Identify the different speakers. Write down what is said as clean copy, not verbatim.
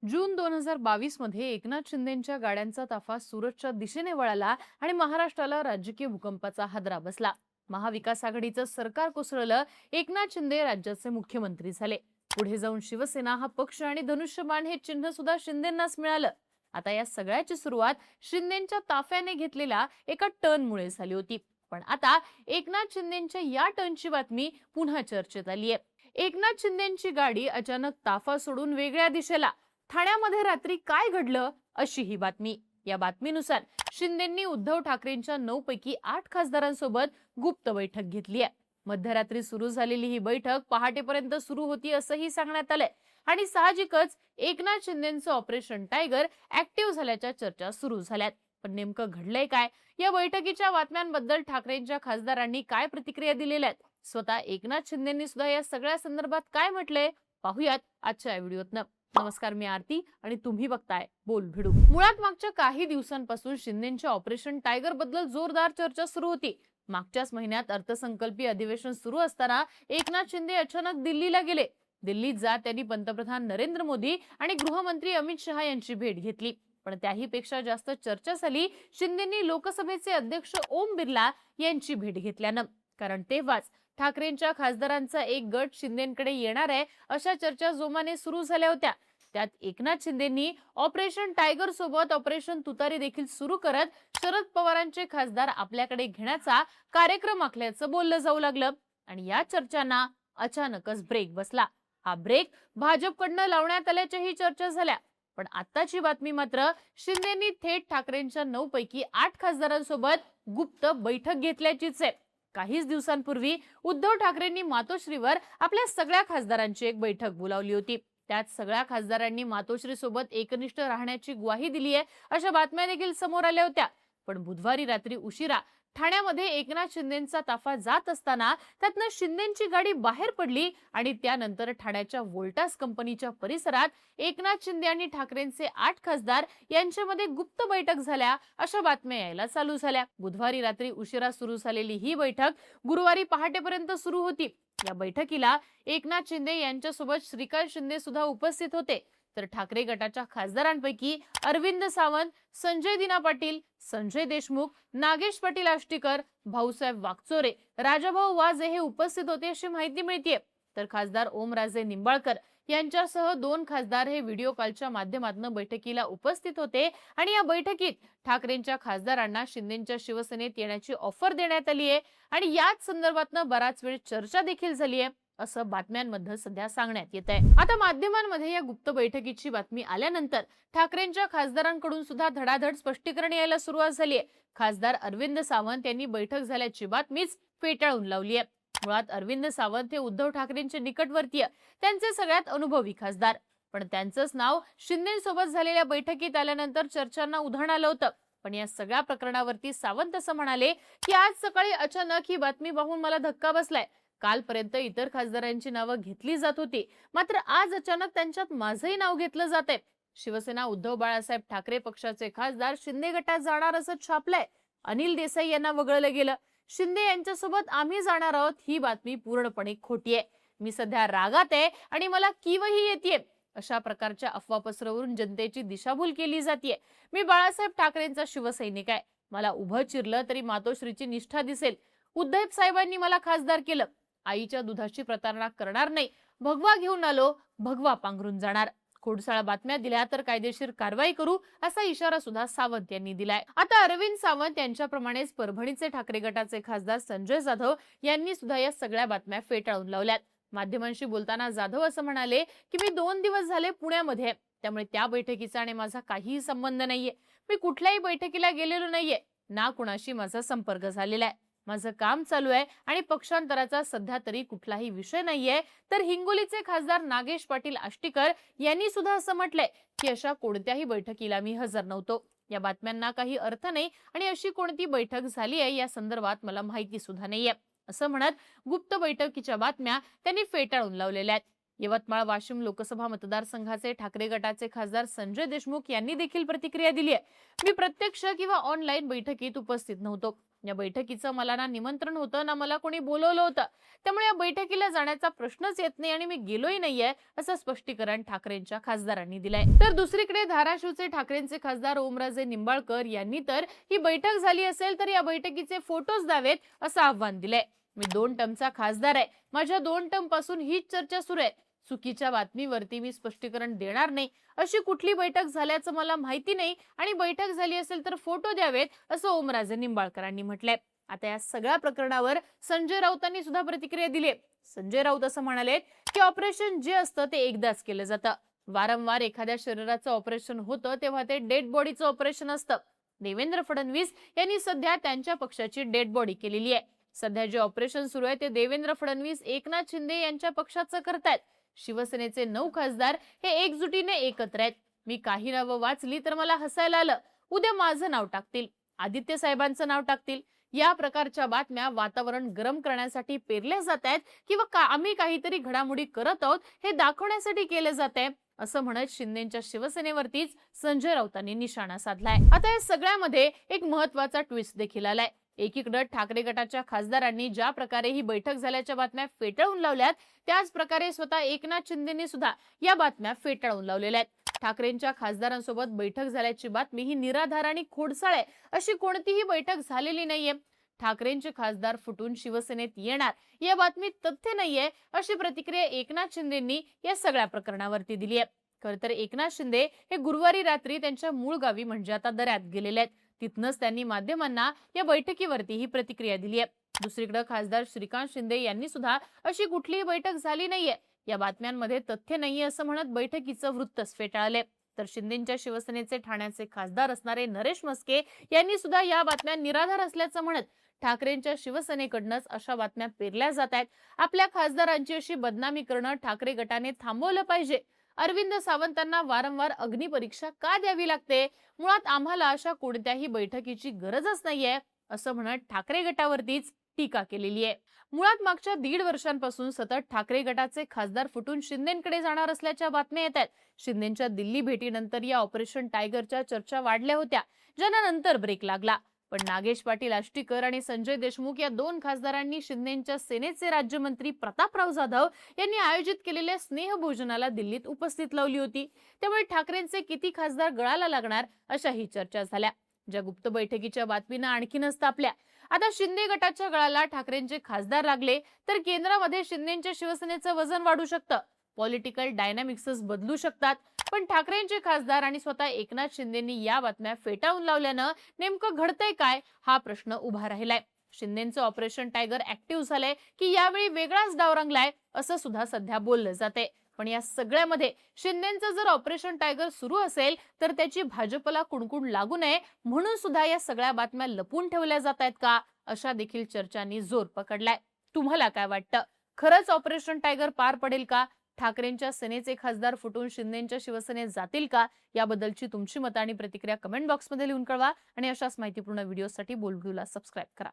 Speaker 1: जून 2022 मध्ये एकनाथ शिंदेच्या गाड्यांचा ताफा सुरतच्या दिशेने वळाला आणि महाराष्ट्राला राजकीय भूकंपाचा हादरा बसला. महाविकास आघाडीचं सरकार कोसळलं. एकनाथ शिंदे राज्याचे मुख्यमंत्री झाले. पुढे जाऊन शिवसेना हा पक्ष आणि धनुष्यबाण हे चिन्ह सुद्धा शिंदेंनाच मिळालं. आता या सगळ्याची सुरुवात शिंदेच्या ताफ्याने घेतलेल्या एका टर्नमुळे झाली होती. पण आता एकनाथ शिंदेच्या या टर्नची बातमी पुन्हा चर्चेत आली आहे. एकनाथ शिंदेची गाडी अचानक ताफा सोडून वेगळ्या दिशेला. ठाण्यामध्ये रात्री काय घडलं अशी ही बातमी. या बातमीनुसार शिंदेंनी उद्धव ठाकरेंच्या 9 पैकी 8 खासदारांसोबत गुप्त बैठक घेतली आहे. मध्यरात्री सुरू झालेली ही बैठक पहाटेपर्यंत सुरू होती असंही सांगण्यात आलंय. आणि साहजिकच एकनाथ शिंदेचं ऑपरेशन टायगर ऍक्टिव्ह झाल्याच्या चर्चा सुरू झाल्यात. पण नेमकं घडलंय काय? या बैठकीच्या बातम्यांबद्दल ठाकरेंच्या खासदारांनी काय प्रतिक्रिया दिलेल्या आहेत? स्वतः एकनाथ शिंदेंनी सुद्धा या सगळ्या संदर्भात काय म्हटलंय पाहूयात आजच्या या व्हिडिओतनं. नमस्कार, मी आरती आणि तुम्ही बघताय बोल भिडू. मुळात मागच्या काही दिवसांपासून शिंदेच्या ऑपरेशन टायगर बद्दल जोरदार चर्चा सुरू होती. मागच्याच महिन्यात अर्थसंकल्पीय अधिवेशन सुरू असताना एकनाथ शिंदे अचानक दिल्लीला गेले. दिल्लीत जात त्यांनी पंतप्रधान नरेंद्र मोदी आणि गृहमंत्री अमित शहा यांची भेट घेतली. पण त्याही पेक्षा जास्त चर्चा झाली शिंदेंनी लोकसभेचे अध्यक्ष ओम बिर्ला यांची भेट घेतल्यानं. कारण तेव्हाच ठाकरेंच्या खासदारांचा एक गट शिंदेंकडे येणार आहे अशा चर्चा जोमाने सुरू झाल्या होत्या. त्यात एकनाथ शिंदेंनी ऑपरेशन टायगर सोबत ऑपरेशन तुतारी देखील सुरू करत शरद पवारांचे खासदार आपल्याकडे घेण्याचा कार्यक्रम आखल्याचं बोललं जाऊ लागलं. आणि या चर्चांना अचानकच ब्रेक बसला. हा ब्रेक भाजपकडनं लावण्यात आल्याच्याही चर्चा झाल्या. पण आताची बातमी मात्र शिंदेंनी थेट ठाकरेंच्या 9 पैकी 8 खासदारांसोबत गुप्त बैठक घेतल्याचीच आहे. काहीच दिवसांपूर्वी उद्धव ठाकरेंनी मातोश्रीवर आपल्या सगळ्या खासदारांची एक बैठक बोलावली होती. त्यात सगळ्या खासदारांनी मातोश्री सोबत एकनिष्ठ राहण्याची ग्वाही दिली आहे अशा बातम्या देखील समोर आल्या होत्या. पण बुधवारी रात्री उशिरा ठाण्यामध्ये एकनाथ शिंदेचा ताफा जात असताना त्यातनं शिंदेची गाडी बाहेर पडली आणि त्यानंतर ठाण्याच्या वोल्टास कंपनीच्या परिसरात एकनाथ शिंदे आणि ठाकरेंचे 8 खासदार यांच्यामध्ये गुप्त बैठक झाल्या अशा बातम्या यायला चालू झाल्या. बुधवारी रात्री उशिरा सुरू झालेली ही बैठक गुरुवारी पहाटेपर्यंत सुरू होती. या बैठकीला एकनाथ शिंदे यांच्यासोबत श्रीकांत शिंदे सुद्धा उपस्थित होते. तर ठाकरे गटाच्या खासदारांपैकी अरविंद सावंत, संजय दिना पाटील, संजय देशमुख, नागेश पाटील आष्टीकर, भाऊसाहेब वागचोरे, राजाभाऊ वाजे हे उपस्थित होते अशी माहिती मिळतेय. तर खासदार ओमराजे निंबाळकर यांच्यासह 2 खासदार हे व्हिडिओ कॉलच्या माध्यमातून बैठकीला उपस्थित होते. आणि या बैठकीत ठाकरेंच्या खासदारांना शिंदेच्या शिवसेनेत येण्याची ऑफर देण्यात आली आहे. आणि याच संदर्भातनं बराच वेळ चर्चा देखील झाली आहे असं बातम्यांमध्ये सध्या सांगण्यात येत आहे. आता माध्यमांमध्ये या गुप्त बैठकीची बातमी आल्यानंतर ठाकरेंच्या खासदारांकडून सुद्धा धडाधड स्पष्टीकरण यायला सुरुवात झाली आहे. खासदार अरविंद सावंत यांनी बैठक झाल्याची बातमीच फेटाळून लावली आहे. मुळात अरविंद सावंत हे उद्धव ठाकरेंचे निकटवर्तीय, त्यांचे सगळ्यात अनुभवी खासदार. पण त्यांचंच नाव शिंदेसोबत झालेल्या बैठकीत आल्यानंतर चर्चांना उधाण आलं होतं. पण या सगळ्या प्रकरणावरती सावंत असं म्हणाले की आज सकाळी अचानक ही बातमी पाहून मला धक्का बसलाय. कालपर्यंत इतर खासदारांची नावं घेतली जात होती, मात्र आज अचानक त्यांच्यात माझंही नाव घेतलं जात आहे. शिवसेना उद्धव बाळासाहेब ठाकरे पक्षाचे खासदार शिंदे गटात जाणार असं छापलंय. अनिल देसाई यांना वगळलं गेलं. शिंदे यांच्यासोबत आम्ही जाणार आहोत ही बातमी पूर्णपणे खोटी आहे. मी सध्या रागात आहे आणि मला कीवही येतेय. अशा प्रकारच्या अफवा पसरवून जनतेची दिशाभूल केली जाते. मी बाळासाहेब ठाकरेंचा शिवसैनिक आहे. मला उभं चिरलं तरी मातोश्रीची निष्ठा दिसेल. उद्धव साहेबांनी मला खासदार केलं. आईच्या दुधाची प्रतारणा करणार नाही. भगवा घेऊन आलो, भगवा पांघरून जाणार. खोडसाळ बातम्या दिल्या तर कायदेशीर कारवाई करू असा इशारा सुद्धा सावंत यांनी दिलाय. आता अरविंद सावंत यांच्याप्रमाणेच परभणीचे ठाकरे गटाचे खासदार संजय जाधव यांनी सुद्धा या सगळ्या बातम्या फेटाळून लावल्यात. माध्यमांशी बोलताना जाधव असं म्हणाले की मी 2 दिवस झाले पुण्यामध्ये, त्यामुळे त्या बैठकीचा आणि माझा काहीही संबंध नाहीये. मी कुठल्याही बैठकीला गेलेलो नाहीये, ना कुणाशी माझा संपर्क झालेला आहे. माझं काम चालू आहे आणि पक्षांतराचा सध्या तरी कुठलाही विषय नाहीये. तर हिंगोलीचे खासदार नागेश पाटील आष्टीकर यांनी सुद्धा असं म्हटलंय की अशा कोणत्याही बैठकीला मी हजर नव्हतो. या बातम्यांना काही अर्थ नाही आणि अशी कोणती बैठक झाली आहे या संदर्भात मला माहिती सुद्धा नाहीये असं म्हणत गुप्त बैठकीच्या बातम्या त्यांनी फेटाळून लावलेल्या आहेत. यवतमाळ वाशिम लोकसभा मतदारसंघाचे ठाकरे गटाचे खासदार संजय देशमुख यांनी देखील प्रतिक्रिया दिली आहे. मी प्रत्यक्ष किंवा ऑनलाईन बैठकीत उपस्थित नव्हतो. या बैठकीचं मला ना निमंत्रण होतं ना मला कोणी बोलवलं होतं, त्यामुळे या बैठकीला जाण्याचा प्रश्नच येत नाही आणि मी गेलोही नाहीये, असं स्पष्टीकरण ठाकरेंच्या खासदारांनी दिलंय. तर दुसरीकडे धाराशिवचे ठाकरेंचे खासदार ओमराजे निंबाळकर यांनी तर ही बैठक झाली असेल तर या बैठकीचे फोटोज द्यावेत असं आव्हान दिलंय. मी 2 टर्मचा खासदार आहे, माझ्या 2 टर्म पासून हीच चर्चा सुरू आहे. चुकीच्या बातमीवरती मी स्पष्टीकरण देणार नाही. अशी कुठली बैठक झाल्याचं मला माहिती नाही आणि बैठक झाली असेल तर फोटो द्यावेत, असं ओमराजे निंबाळकरांनी म्हटलंय. आता या सगळ्या प्रकरणावर संजय राऊतांनी सुद्धा प्रतिक्रिया दिली. संजय राऊत असं म्हणाले की ऑपरेशन जे असतं ते एकदाच केलं जातं. वारंवार एखाद्या शरीराचं ऑपरेशन होतं तेव्हा ते डेड बॉडीचं ऑपरेशन असतं. देवेंद्र फडणवीस यांनी सध्या त्यांच्या पक्षाची डेड बॉडी केलेली आहे. सध्या जे ऑपरेशन सुरू आहे ते देवेंद्र फडणवीस एकनाथ शिंदे यांच्या पक्षाचं करतायत. शिवसेनेचे 9 खासदार हे एकजुटीने एकत्र आहेत. मी काही नावं वाचली तर मला हसायला आलं. उद्या माझं नाव टाकतील, आदित्य साहेबांचं नाव टाकतील. या प्रकारच्या बातम्या वातावरण गरम करण्यासाठी पेरल्या जात आहेत किंवा आम्ही काहीतरी घडामोडी करत आहोत हे दाखवण्यासाठी केले जात आहे, असं म्हणत शिंदेच्या शिवसेनेवरतीच संजय राऊतांनी निशाणा साधलाय. आता या सगळ्यामध्ये एक महत्वाचा ट्विस्ट देखील आलाय. एकीकडे ठाकरे गटाच्या खासदारांनी ज्या प्रकारे ही बैठक झाल्याच्या बातम्या फेटाळून लावल्यात, त्याच प्रकारे स्वतः एकनाथ शिंदेनी सुद्धा या बातम्या फेटाळून लावलेल्या आहेत. ठाकरेंच्या खासदारांसोबत बैठक झाल्याची बातमी ही निराधार आणि खोडसाळ आहे. अशी कोणतीही बैठक झालेली नाहीये. ठाकरेंचे खासदार फुटून शिवसेनेत येणार या बातमीत तथ्य नाहीये, अशी प्रतिक्रिया एकनाथ शिंदेंनी या सगळ्या प्रकरणावरती दिली आहे. खरं तर एकनाथ शिंदे हे गुरुवारी रात्री त्यांच्या मूळ गावी म्हणजे आता दऱ्यात गेलेले आहेत. तिथनच त्यांनी माध्यमांना या बैठकीवरती ही प्रतिक्रिया दिली आहे. दुसरीकडे खासदार श्रीकांत शिंदे यांनी सुद्धा अशी कुठलीही बैठक झाली नाहीये, या बातम्यांमध्ये तथ्य नाहीये असं म्हणत बैठकीचं वृत्तच फेटाळले. तर शिंदेच्या शिवसेनेचे ठाण्याचे खासदार असणारे नरेश म्हस्के यांनी सुद्धा या बातम्या निराधार असल्याचं म्हणत ठाकरेंच्या शिवसेनेकडूनच अशा बातम्या पेरल्या जात आहेत. आपल्या खासदारांची अशी बदनामी करणं ठाकरे गटाने थांबवलं पाहिजे. अरविंद सावंतांना वारंवार अग्निपरीक्षा का द्यावी लागते? मुळात आम्हाला अशा कोणत्याही बैठकीची गरजच नाहीये, असं म्हणत ठाकरे गटावरतीच टीका केलेली आहे. मुळात मागच्या 1.5 वर्षांपासून सतत ठाकरे गटाचे खासदार फुटून शिंदेकडे जाणार असल्याच्या बातम्या येत आहेत. शिंदेच्या दिल्ली भेटीनंतर या ऑपरेशन टायगरच्या चर्चा वाढल्या होत्या, ज्यांना नंतर ब्रेक लागला. पण नागेश पाटील आष्टीकर आणि संजय देशमुख या 2 खासदारांनी शिंदेच्या सेनेचे राज्यमंत्री प्रतापराव जाधव यांनी आयोजित केलेल्या स्नेहभोजनाला दिल्लीत उपस्थित लावली होती. त्यामुळे ठाकरेंचे किती खासदार गळाला लागणार अशाही चर्चा झाल्या, ज्या गुप्त बैठकीच्या बातमीनं आणखीनच तापल्या. आता शिंदे गटाच्या गळाला ठाकरेंचे खासदार लागले तर केंद्रामध्ये शिंदेच्या शिवसेनेचं वजन वाढू शकतं. पॉलिटिकल डायनामिक्सच बदलू शकतात. पण ठाकरेंचे खासदार आणि स्वतः एकनाथ शिंदेंनी या बातम्या फेटाळून लावल्यानं नेमकं घडतंय काय हा प्रश्न उभा राहिलाय. शिंदेचं ऑपरेशन टायगर ऍक्टिव्ह झालंय की यावेळी वेगळाच डाव रंगलाय असं सुद्धा सध्या बोललं जाते. पण या सगळ्यामध्ये शिंदेचं जर ऑपरेशन टायगर सुरू असेल तर त्याची भाजपला कुणकुण लागू नये म्हणून सुद्धा या सगळ्या बातम्या लपून ठेवल्या जात आहेत का, अशा देखील चर्चांनी जोर पकडलाय. तुम्हाला काय वाटतं? खरंच ऑपरेशन टायगर पार पडेल का? ठाकरेंच्या सेनेचे खासदार फुटून शिंदेच्या शिवसेनेत जातील का? याबद्दलची तुमची मतं आणि प्रतिक्रिया कमेंट बॉक्समध्ये लिहून कळवा आणि अशाच माहितीपूर्ण व्हिडिओसाठी बोलबिडूला सबस्क्राईब करा.